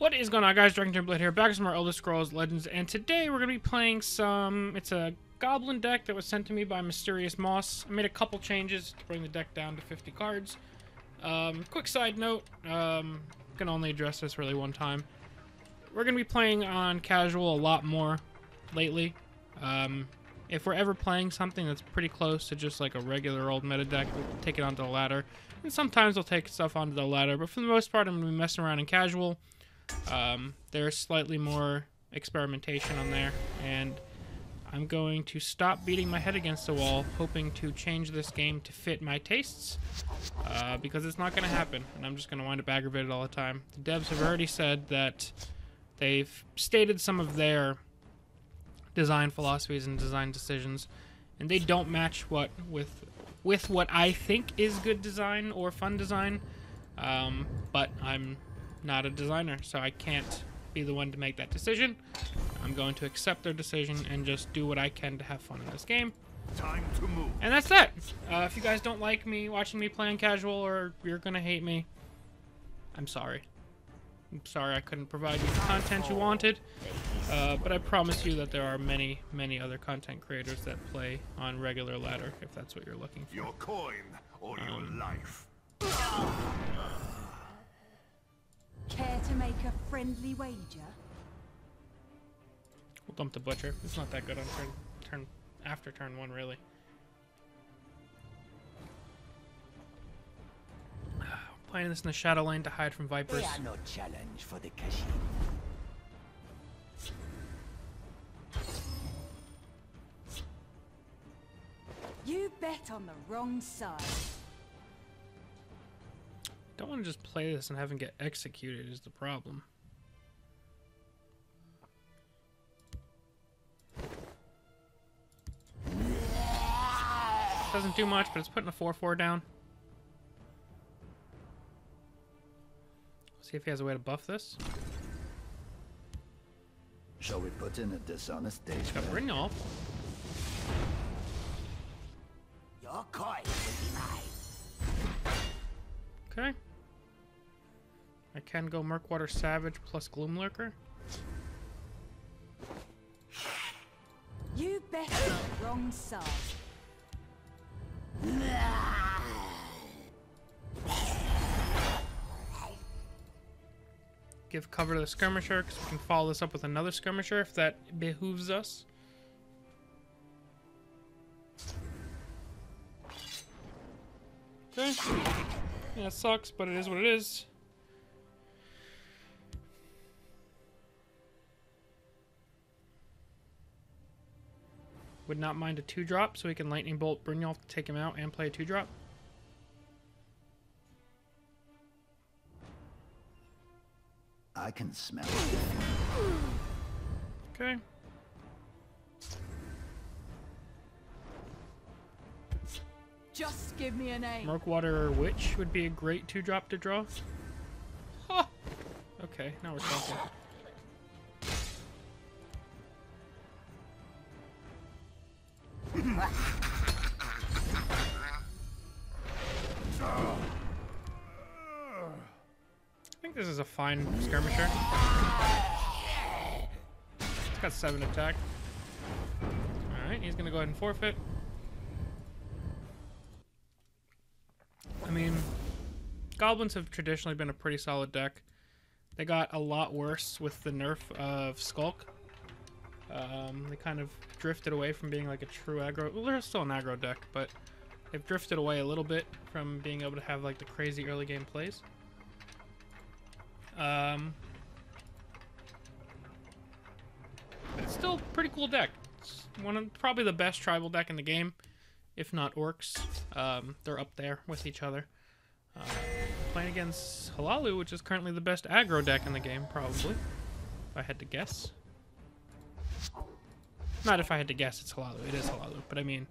What is going on, guys? DragonTamerBlayde here, back with some more Elder Scrolls Legends, and today we're going to be playing some... It's a Goblin deck that was sent to me by Mysterious Moss. I made a couple changes to bring the deck down to 50 cards. Quick side note, can only address this really one time. We're going to be playing on casual a lot more lately. If we're ever playing something that's pretty close to just like a regular old meta deck, we'll take it onto the ladder. And sometimes we'll take stuff onto the ladder, but for the most part I'm going to be messing around in casual. There's slightly more experimentation on there, and I'm going to stop beating my head against the wall, hoping to change this game to fit my tastes, because it's not going to happen, and I'm just going to wind up aggravated all the time. The devs have already said that they've stated some of their design philosophies and design decisions, and they don't match with what I think is good design or fun design, but I'm not a designer, so I can't be the one to make that decision. I'm going to accept their decision and just do what I can to have fun in this game. Time to move. And that's that. If you guys don't like me watching me playing casual, or you're gonna hate me, I'm sorry. I'm sorry I couldn't provide you the content you wanted, but I promise you that there are many, many other content creators that play on regular ladder, if that's what you're looking for. Your coin or your life. Care to make a friendly wager? We'll dump the butcher. It's not that good on after turn one, really. Playing this in the shadow lane to hide from vipers. They are no challenge for the Kashin. You bet on the wrong side. Don't want to just play this and have him get executed is the problem. Doesn't do much, but it's putting a 4/4 down. See if he has a way to buff this. Shall we put in a dishonest day? Got Brynjolf. Your coin will be mine. Okay. I can go Murkwater Savage plus Gloomlurker. You bet on the wrong side. Give cover to the skirmisher, because we can follow this up with another skirmisher if that behooves us. Okay. Yeah, it sucks, but it is what it is. Would not mind a 2-drop, so we can Lightning Bolt Brynjolf to take him out and play a 2-drop. I can smell it. Okay. Just give me a name. Murkwater Witch would be a great 2-drop to draw. Huh. Okay, now we're talking. I think this is a fine skirmisher. It's got 7 attack. Alright, he's gonna go ahead and forfeit. I mean, goblins have traditionally been a pretty solid deck. They got a lot worse with the nerf of skulk. They kind of drifted away from being like a true aggro. Well, they're still an aggro deck, but they've drifted away a little bit from being able to have like the crazy early game plays. It's still a pretty cool deck. It's probably the best tribal deck in the game, if not orcs. They're up there with each other. Playing against Halalu, which is currently the best aggro deck in the game, probably, if I had to guess. Not if I had to guess, it's Halalu. It is Halalu. But I mean,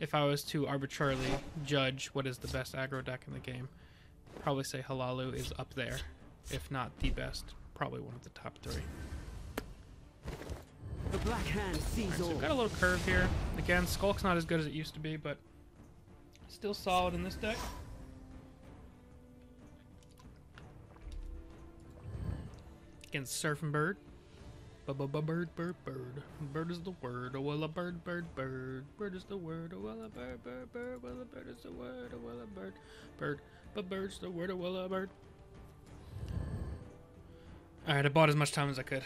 if I was to arbitrarily judge what is the best aggro deck in the game, I'd probably say Halalu is up there, if not the best. Probably one of the top 3. The black hand sees Right, so all. we've got a little curve here. Again, Skulk's not as good as it used to be, but still solid in this deck. against Surfing Bird. Bird. Bird is the word. Oh, well, a bird. Bird is the word. Oh, well, a bird. Well, a bird is the word. Oh, well, a bird. But bird's the word. Oh, well, a bird. Alright, I bought as much time as I could.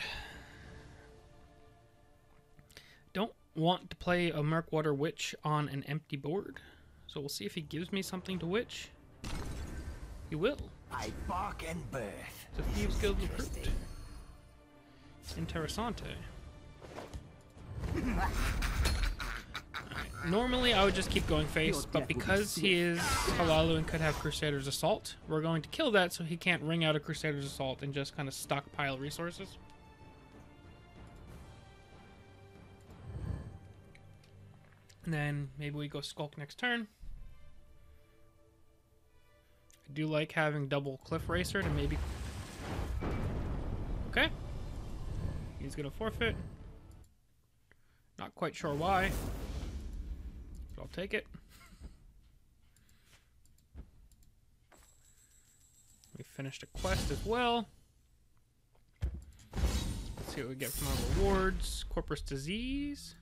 Don't want to play a Murkwater Witch on an empty board. So we'll see if he gives me something to witch. He will. I bark and birth. It's a Thieves Guild recruit. Interessante. Right. Normally I would just keep going face, but because he is Halalu and could have Crusader's Assault, we're going to kill that so he can't ring out a Crusader's Assault and just kind of stockpile resources. And then maybe we go Skulk next turn. I do like having double Cliff Racer to maybe... Okay. He's gonna forfeit. Not quite sure why, but I'll take it. We finished a quest as well. Let's see what we get from our rewards. Corpus Disease.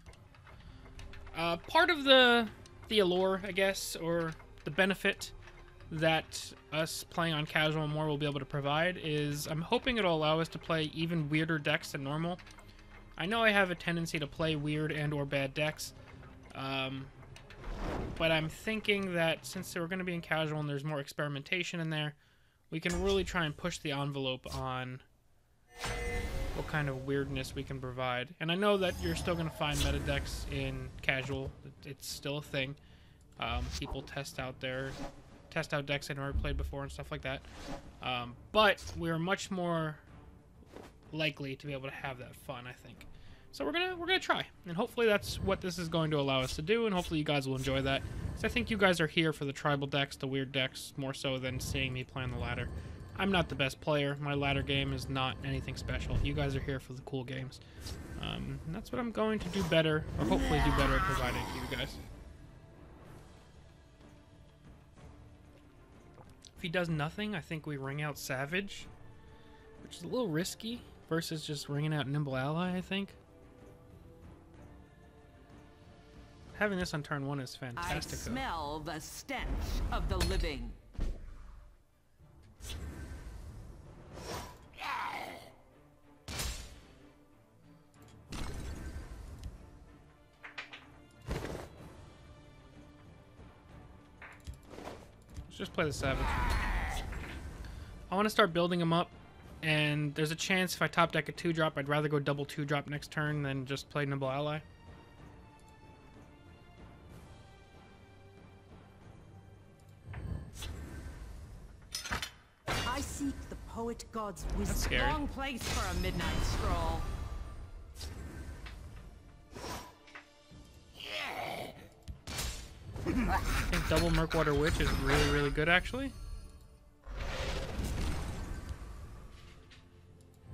Part of the allure, I guess, or the benefit that us playing on casual more will be able to provide is I'm hoping it'll allow us to play even weirder decks than normal. I know I have a tendency to play weird and or bad decks, but I'm thinking that since we're going to be in casual and there's more experimentation in there, we can really try and push the envelope on what kind of weirdness we can provide. And I know that you're still going to find meta decks in casual. It's still a thing. People test out decks they've never played before and stuff like that. But we're much more likely to be able to have that fun, I think. So we're gonna try, and hopefully that's what this is going to allow us to do, and hopefully you guys will enjoy that. So I think you guys are here for the tribal decks, the weird decks, more so than seeing me play on the ladder. I'm not the best player. My ladder game is not anything special. You guys are here for the cool games. And that's what I'm going to do better, or hopefully do better at providing to you guys. If he does nothing, I think we ring out Savage, which is a little risky versus just ringing out Nimble Ally, I think. Having this on turn 1 is fantastic. I smell the stench of the living. Let's just play the Savage. I want to start building him up, and there's a chance if I top deck a 2-drop, I'd rather go double 2-drop next turn than just play Nimble Ally. I seek the poet god's wisdom. That's scary. Wrong place for a midnight stroll. I think double Murkwater Witch is really, really good, actually.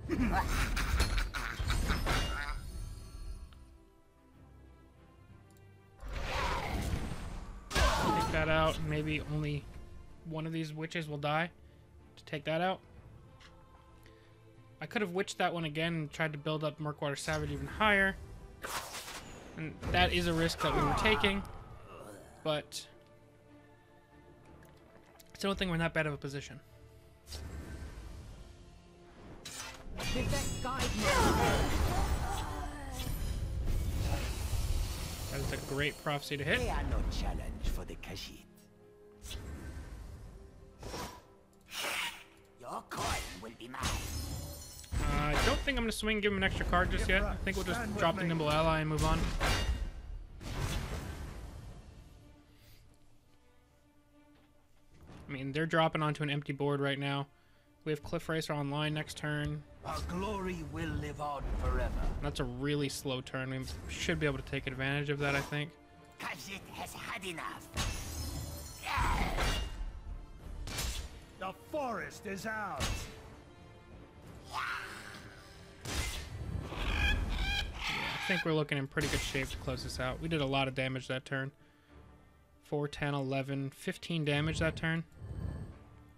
Take that out. Maybe only one of these witches will die to take that out. I could have witched that one again and tried to build up Murkwater Savage even higher. And that is a risk that we were taking. But I still don't think we're in that bad of a position. Did that guide me? That is a great prophecy to hit. They are no challenge for the Kashid. Your coin will be mine. I don't think I'm going to swing and give him an extra card just yet. I think we'll just drop the Nimble Ally and move on. I mean, they're dropping onto an empty board right now. We have Cliff Racer online next turn. Our glory will live on forever. That's a really slow turn. We should be able to take advantage of that, I think. Kashid has had enough. The forest is ours. I think we're looking in pretty good shape to close this out. We did a lot of damage that turn. 4, 10, 11, 15 damage that turn.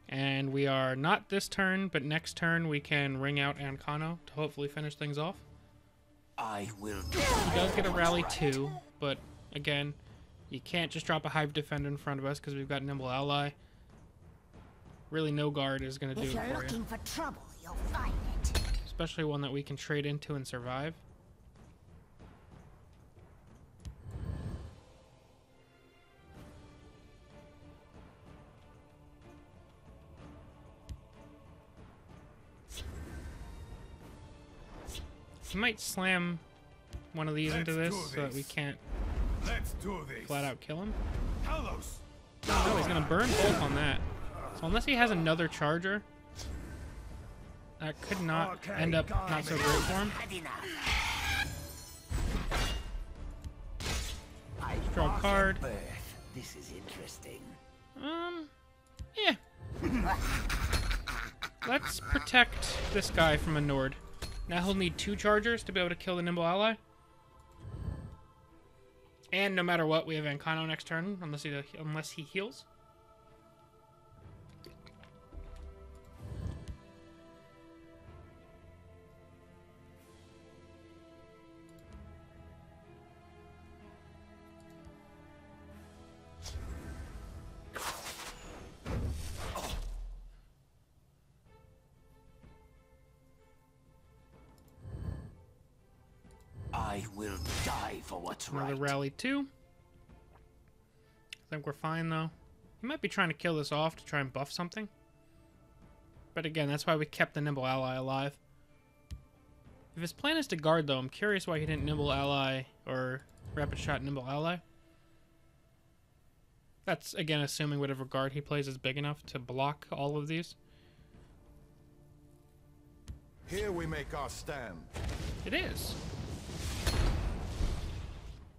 And we are not this turn, but next turn we can ring out Ancano to hopefully finish things off. I will do He does get a rally too, but again, you can't just drop a Hive Defender in front of us because we've got Nimble Ally. Really, no guard is going to do If it you're for looking you. for trouble, you'll find it. Especially one that we can trade into and survive. He might slam one of these into this so that we can't Let's do this. flat out kill him. Talos. No, he's gonna burn both on that. So unless he has another charger, that could not Okay, end up got not so me. great for him. had enough. I Draw a mark card. at birth. This is interesting. Yeah. Let's protect this guy from a Nord. Now he'll need 2 chargers to be able to kill the Nimble Ally. And no matter what, we have Ancano next turn, unless he heals. I will die for what's Another right. rally 2. I think we're fine though. He might be trying to kill this off to try and buff something. But again, that's why we kept the Nimble Ally alive. If his plan is to guard though, I'm curious why he didn't Nimble Ally or Rapid Shot Nimble Ally. That's again assuming whatever guard he plays is big enough to block all of these. Here we make our stand. It is.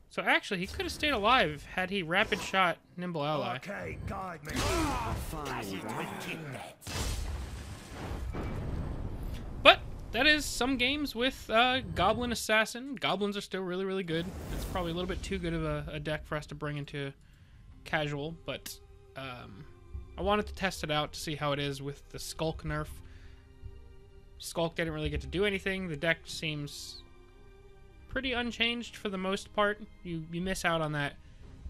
So actually, he could have stayed alive had he Rapid Shot Nimble Ally. Okay, guide me. Khajiit will keep that. But that is some games with Goblin Assassin. Goblins are still really, really good. It's probably a little bit too good of a deck for us to bring into casual, but I wanted to test it out to see how it is with the Skulk nerf. Skulk didn't really get to do anything. The deck seems pretty unchanged for the most part. You miss out on that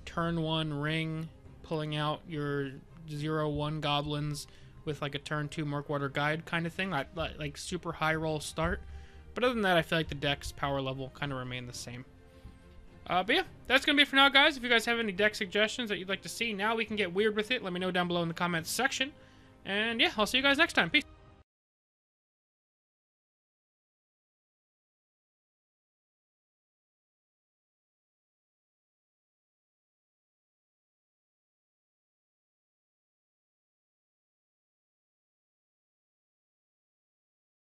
turn 1 ring, pulling out your 0/1 goblins with like a turn 2 Murkwater Guide kind of thing, like super high roll start. But other than that, I feel like the deck's power level kind of remained the same. But yeah, that's going to be it for now, guys. If you guys have any deck suggestions that you'd like to see, now we can get weird with it. Let me know down below in the comments section. And yeah, I'll see you guys next time. Peace.